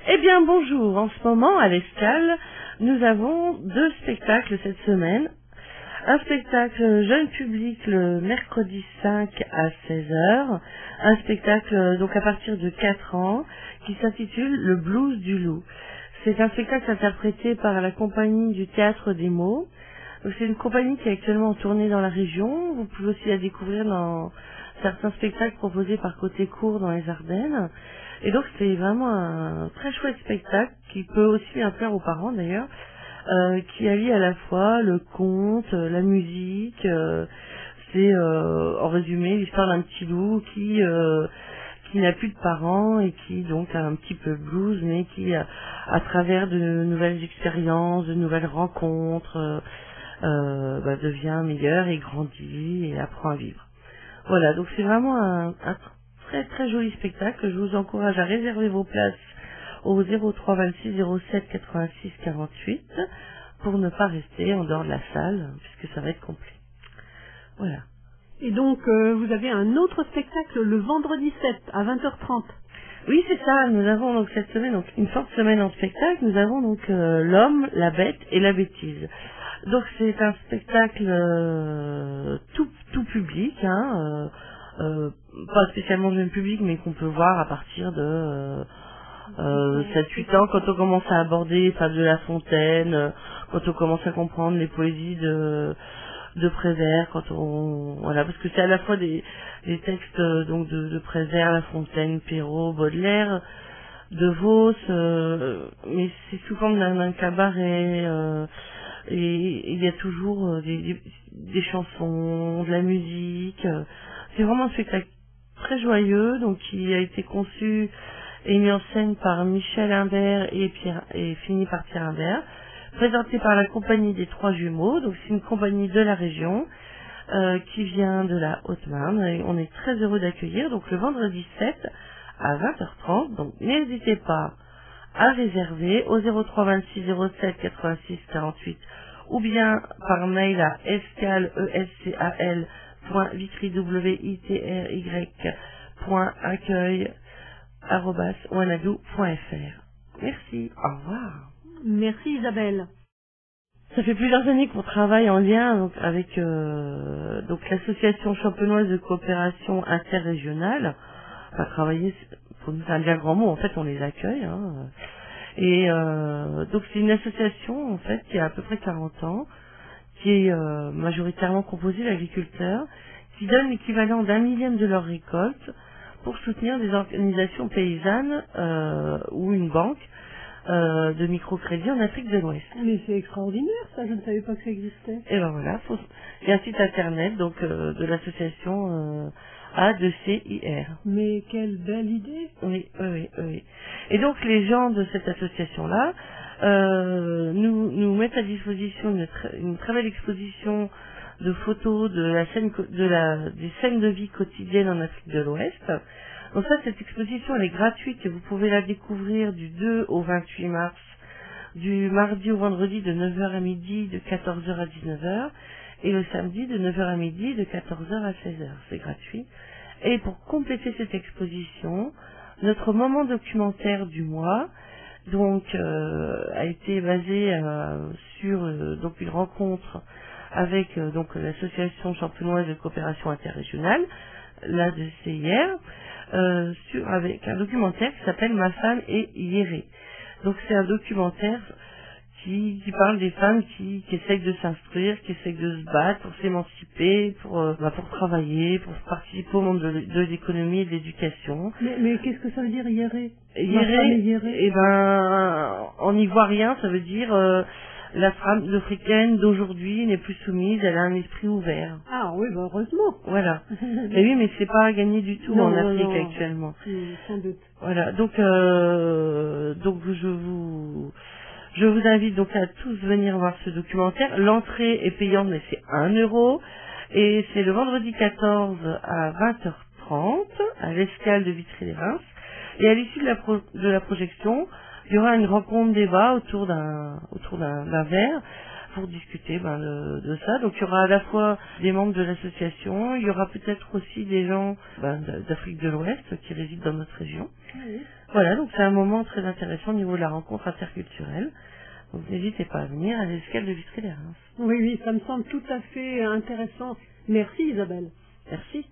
Eh bien bonjour, en ce moment à l'Escale, nous avons 2 spectacles cette semaine. Un spectacle jeune public le mercredi 5 à 16h, un spectacle donc à partir de 4 ans qui s'intitule Le blues du loup. C'est un spectacle interprété par la compagnie du Théâtre des Mots. C'est une compagnie qui est actuellement en tournée dans la région. Vous pouvez aussi la découvrir dans certains spectacles proposés par Côté Court dans les Ardennes. Et donc c'est vraiment un très chouette spectacle qui peut aussi bien plaire aux parents d'ailleurs, qui allie à la fois le conte, la musique. C'est en résumé l'histoire d'un petit loup qui n'a plus de parents et qui donc a un petit peu blues, mais qui à travers de nouvelles expériences, de nouvelles rencontres, devient meilleur et grandit et apprend à vivre. Voilà, donc c'est vraiment un très très joli spectacle. Je vous encourage à réserver vos places au 03 26 07 86 48 pour ne pas rester en dehors de la salle puisque ça va être complet. Voilà. Et donc vous avez un autre spectacle le vendredi 7 à 20h30. Oui, c'est ça. Nous avons donc cette semaine donc une forte semaine en spectacle. Nous avons donc l'homme, la bête et la bêtise. Donc c'est un spectacle tout public, pas spécialement jeune public, mais qu'on peut voir à partir de 7-8 ans, quand on commence à aborder Fable de La Fontaine, quand on commence à comprendre les poésies de Prévert, voilà, parce que c'est à la fois des textes donc de Prévert, La Fontaine, Perrault, Baudelaire, De Vos, mais c'est sous forme d'un cabaret, et il y a toujours des chansons, de la musique. C'est vraiment un spectacle très joyeux, donc qui a été conçu et mis en scène par Michel Imbert et fini par Pierre Imbert, présenté par la compagnie des Trois Jumeaux. Donc c'est une compagnie de la région qui vient de la Haute-Marne, et on est très heureux d'accueillir donc le vendredi 7 à 20h30. Donc n'hésitez pas à réserver au 03 26 07 86 48 ou bien par mail à escal.vitry.accueil@wanadoo.fr. Merci, au revoir. Merci Isabelle. Ça fait plusieurs années qu'on travaille en lien donc, avec donc l'association champenoise de coopération interrégionale. Enfin, travailler, pour nous c'est un bien grand mot, en fait on les accueille. Et donc c'est une association en fait qui a à peu près 40 ans, qui est majoritairement composée d'agriculteurs, qui donnent l'équivalent d'1 millième de leur récolte pour soutenir des organisations paysannes ou une banque de microcrédit en Afrique de l'Ouest. Mais c'est extraordinaire ça, je ne savais pas que ça existait. Et ben voilà, il y a un site internet donc de l'association A2CIR. Mais quelle belle idée. Oui. Et donc les gens de cette association-là nous mettent à disposition une très belle exposition de photos de des scènes de vie quotidiennes en Afrique de l'Ouest. Donc ça, cette exposition elle est gratuite et vous pouvez la découvrir du 2 au 28 mars, du mardi au vendredi de 9h à midi, de 14h à 19h, et le samedi de 9h à midi, de 14h à 16h. C'est gratuit. Et pour compléter cette exposition, notre moment documentaire du mois donc a été basé sur donc une rencontre avec donc l'association champenoise de coopération interrégionale, l'ADCIR, avec un documentaire qui s'appelle Ma femme est Yéré. Donc c'est un documentaire qui parle des femmes qui essayent de s'instruire, qui essayent de se battre pour s'émanciper, pour travailler, pour participer au monde de l'économie et de l'éducation. Mais qu'est-ce que ça veut dire Yéré? Yéré, en ivoirien, ça veut dire la femme africaine d'aujourd'hui n'est plus soumise, elle a un esprit ouvert. Ah oui, heureusement. Voilà. Mais oui, mais c'est pas gagné du tout en Afrique actuellement. Sans doute. Voilà. Donc je vous invite donc à tous venir voir ce documentaire. L'entrée est payante, mais c'est 1 euro. Et c'est le vendredi 14 à 20h30 à l'Escale de Vitry-les-Reims. Et à l'issue de la projection, il y aura une rencontre débat autour d'un verre pour discuter de ça. Donc il y aura à la fois des membres de l'association, il y aura peut-être aussi des gens d'Afrique de l'Ouest qui résident dans notre région. Oui. Voilà, donc c'est un moment très intéressant au niveau de la rencontre interculturelle. Donc n'hésitez pas à venir à l'escale de Vitry-les-Reims. Oui, ça me semble tout à fait intéressant. Merci Isabelle. Merci.